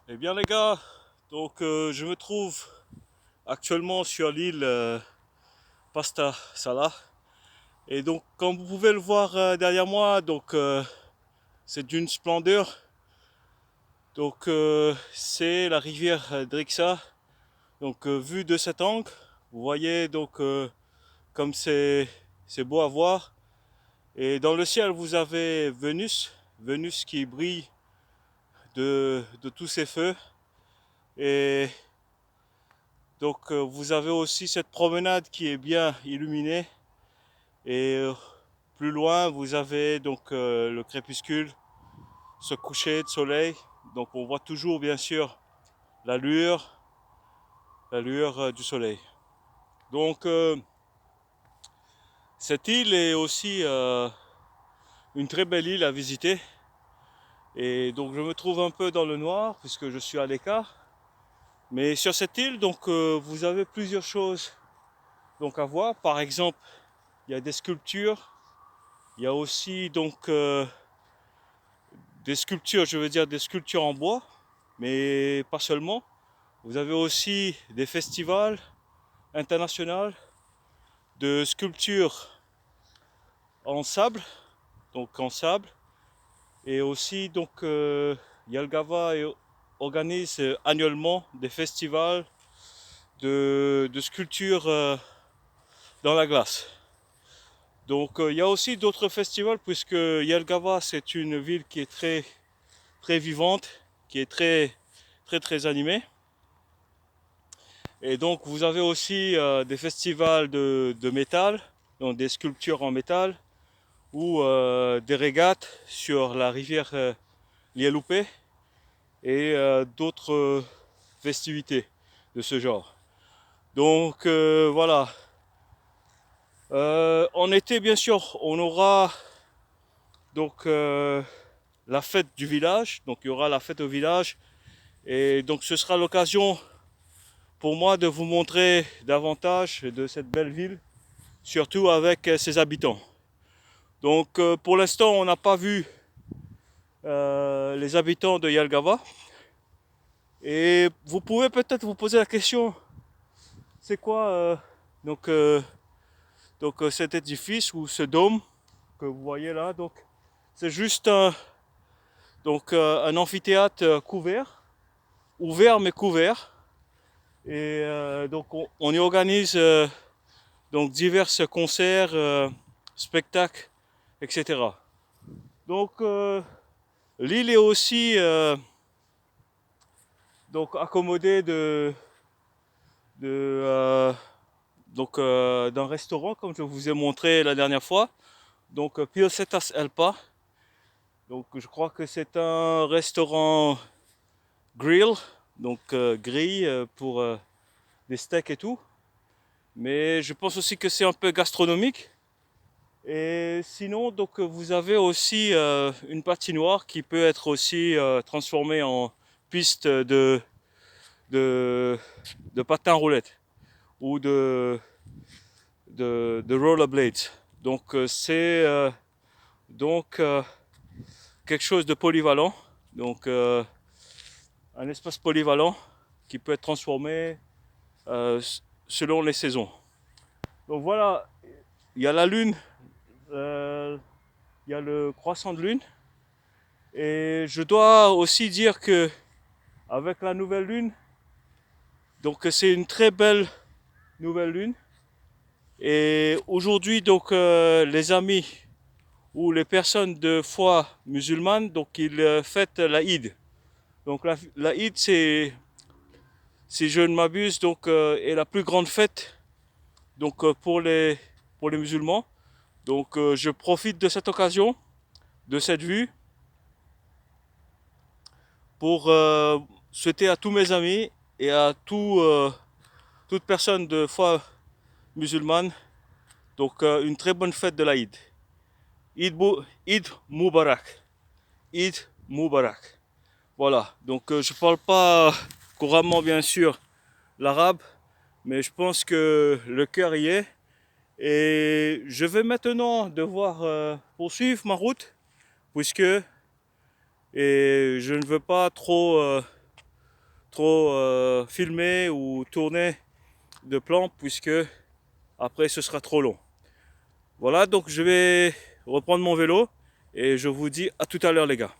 Eh bien les gars, je me trouve actuellement sur l'île Pasta Sala. Et donc comme vous pouvez le voir derrière moi, c'est d'une splendeur. C'est la rivière Drixa. Vu de cet angle, vous voyez comme c'est beau à voir. Et dans le ciel vous avez Vénus qui brille de tous ses feux. Et vous avez aussi cette promenade qui est bien illuminée. Et plus loin, vous avez le crépuscule, ce coucher de soleil. Donc on voit toujours bien sûr la lueur, la lueur du soleil. Donc euh, cette île est aussi une très belle île à visiter. Et donc je me trouve un peu dans le noir puisque je suis à l'écart. Mais sur cette île, vous avez plusieurs choses à voir. Par exemple, il y a des sculptures. Il y a aussi des sculptures, je veux dire des sculptures en bois, mais pas seulement. Vous avez aussi des festivals internationaux de sculptures en sable, en sable. Et aussi, Yalgava organise annuellement des festivals de sculptures dans la glace. Il y a aussi d'autres festivals puisque Yalgava c'est une ville qui est très vivante, qui est très animée. Et donc vous avez aussi des festivals de métal, donc des sculptures en métal, ou des régates sur la rivière Lielupe et d'autres festivités de ce genre. Voilà. En été, bien sûr, on aura donc euh, la fête du village. Donc il y aura la fête au village. Et donc ce sera l'occasion pour moi de vous montrer davantage de cette belle ville, surtout avec ses habitants. Pour l'instant, on n'a pas vu les habitants de Yalgava. Et vous pouvez peut-être vous poser la question, c'est quoi cet édifice ou ce dôme que vous voyez là. C'est juste un amphithéâtre couvert, ouvert mais couvert. Et on y organise divers concerts, spectacles, etc. Donc euh, L'île est aussi accommodée de d'un restaurant comme je vous ai montré la dernière fois. Pilsetas Elpa. Donc je crois que c'est un restaurant grill, grille pour des steaks et tout. Mais je pense aussi que c'est un peu gastronomique. Et sinon, vous avez aussi une patinoire qui peut être aussi transformée en piste de, de patin roulette ou de rollerblades. C'est donc quelque chose de polyvalent. Donc euh, un espace polyvalent qui peut être transformé euh, selon les saisons. Donc voilà, il y a la lune, euh, il y a le croissant de lune. Et je dois aussi dire que avec la nouvelle lune, c'est une très belle nouvelle lune. Et aujourd'hui, les amis ou les personnes de foi musulmane, ils fêtent l'Aïd. L'Aïd, si je ne m'abuse, est la plus grande fête pour les musulmans. Je profite de cette occasion, de cette vue, pour souhaiter à tous mes amis et à toute personne de foi musulmane une très bonne fête de l'Aïd. Eid Mubarak. Eid Mubarak. Voilà, je ne parle pas couramment bien sûr l'arabe, mais je pense que le cœur y est. Et je vais maintenant devoir poursuivre ma route, puisque je ne veux pas trop trop filmer ou tourner de plans puisque après ce sera trop long. Voilà, donc je vais reprendre mon vélo et je vous dis à tout à l'heure les gars.